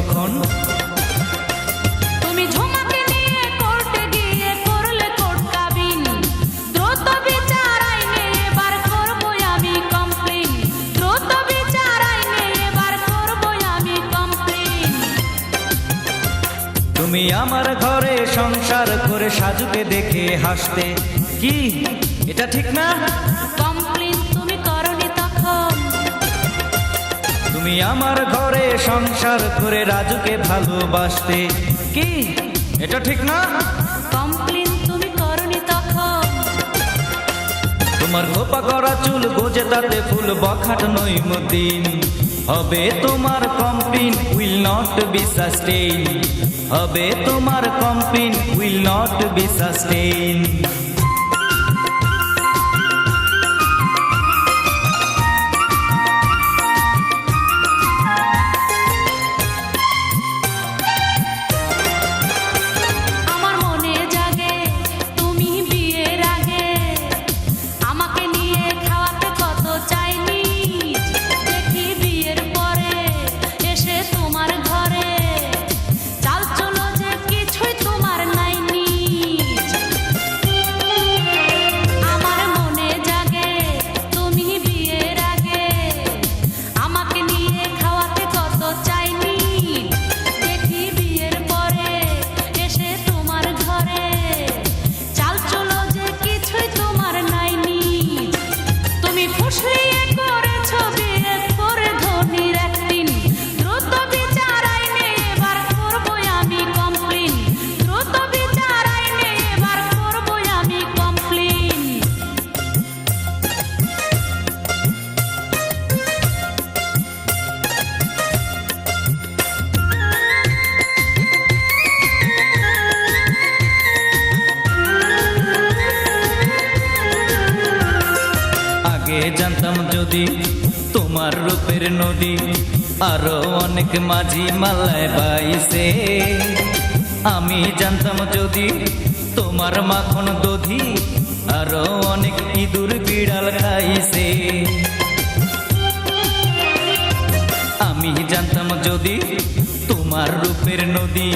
কখন? তুমি ঝুমাকে নিয়ে কোর্টে গিয়ে করলে কোর্ট কাবিন, দ্রুত বিচার আইনে এবার করবই আমি কমপ্লেন, দ্রুত বিচার আইনে এবার করবই আমি কমপ্লেন। তুমি আমার ঘরে সংসার করে সাজুকে দেখে হাসতে, কি এটা ঠিক না? কমপ্লেন তুমি করনি তখন, তুমি আমার ঘরে সংসার করে রাজুকে ভালোবাসতে, কি এটা ঠিক না? কমপ্লেন তুমি করনি তখন। তোমার খোপা করা চুল গোজে তাতে ফুল বখাট নইমুদ্দিন, হবে তোমার complain will not be sustain, হবে তোমার complain will not be sustain. আমার মনে জাগে তুমি বিয়ের আগে আমাকে নিয়ে খাওয়াতে কত চাইনি, দেখি বিয়ের পরে এসে তোমার ঘরে চাল চলো যে কিছুই তোমার নাইনি। আমার মনে জাগে তুমি বিয়ের আগে আমাকে নিয়ে খাওয়াতে কত চাইনি, দেখি বিয়ের পরে এসে তোমার ঘরে চাল চলো যে কিছুই তোমার নাইনি। তুমি ফুসলিয়ে করেছো বিয়ে করে ধনির একদিন, দ্রুত বিচার আইনে এবার করবই আমি কমপ্লেন, দ্রুত বিচার আইনে এবার করবই আমি কমপ্লেন। আগে জানতাম যদি তোমার রূপের নদী আরো অনেক মাঝি মালায় বাইছে, আমি জানতাম যদি তোমার মাখন দধি আরো অনেক ইঁদুর বিড়াল খাইছে, আমি জানতাম যদি তোমার রূপের নদী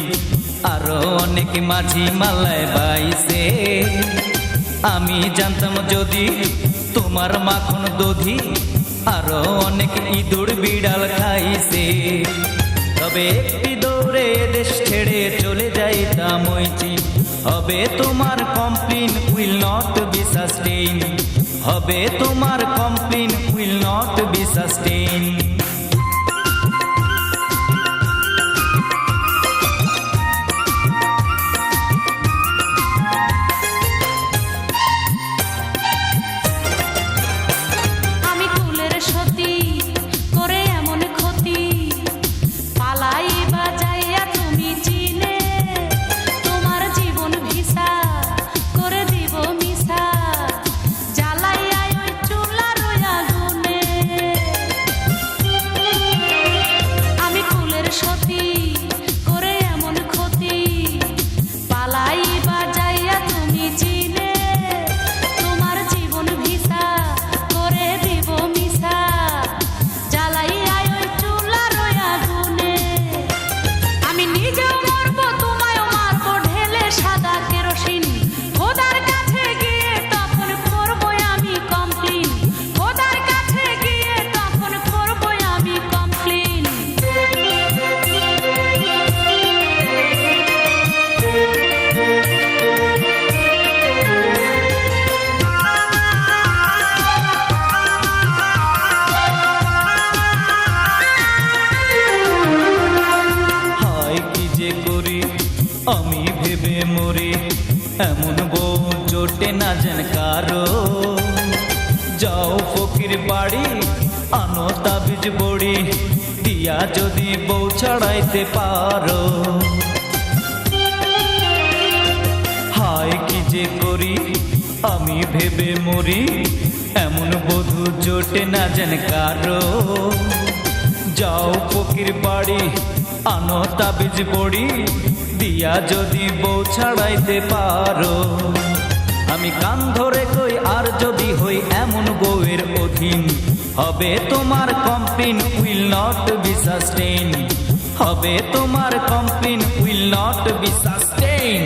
আরো অনেক মাঝি মালায় বাইছে, আমি জানতাম যদি তোমার মাখন দধি আরো অনেক ইঁদুর বিড়াল খাইছে, তবে একটি দৌড়ে দেশ ছেড়ে চলে যাইতাম ওই চীন, হবে তোমার complain will not be sustain, হবে তোমার complain will not be sustain. আমি কুলের সতী করে এমন ক্ষতি পালাই বাজাইয়া তুমি চিনে, তোমার জীবন ভিসা করে দিব মিশা জ্বালাইয়া ওই চুলার আগুনে। আমি কুলের সতী করে এমন ক্ষতি পালাই বাজাইয়া তুমি চিনে, তোমার জীবন ভিসা করে দিব মিশা জ্বালাইয়া ওই চুলার আগুনে। আমি নিজেও মরবো তোমায়ও মারবো ঢেলে সাদা কেরোসিন, খোদার কাছে গিয়ে তখন করবই আমি কমপ্লেন, খোদার কাছে গিয়ে তখন করবই আমি কমপ্লেন। হায় কি যে করি আমি ভেবে মরি, এমন বউ জোটে না যেন কারো, যাও ফকির বাড়ি আনো তাবিজ বড়ি, দিয়া যদি বউ ছাড়াইতে পারো। হায় কি যে করি আমি ভেবে মরি, এমন বধূ জোটে না যেন কারো, যাও ফকির বাড়ি আনো তাবিজ বড়ি, দিয়া যদি বউ ছাড়াইতে পারো। আমি কান ধরে কই আর যদি হই এমন বউয়ের অধীন, হবে তোমার complain will not be sustain, হবে তোমার complain will not be sustain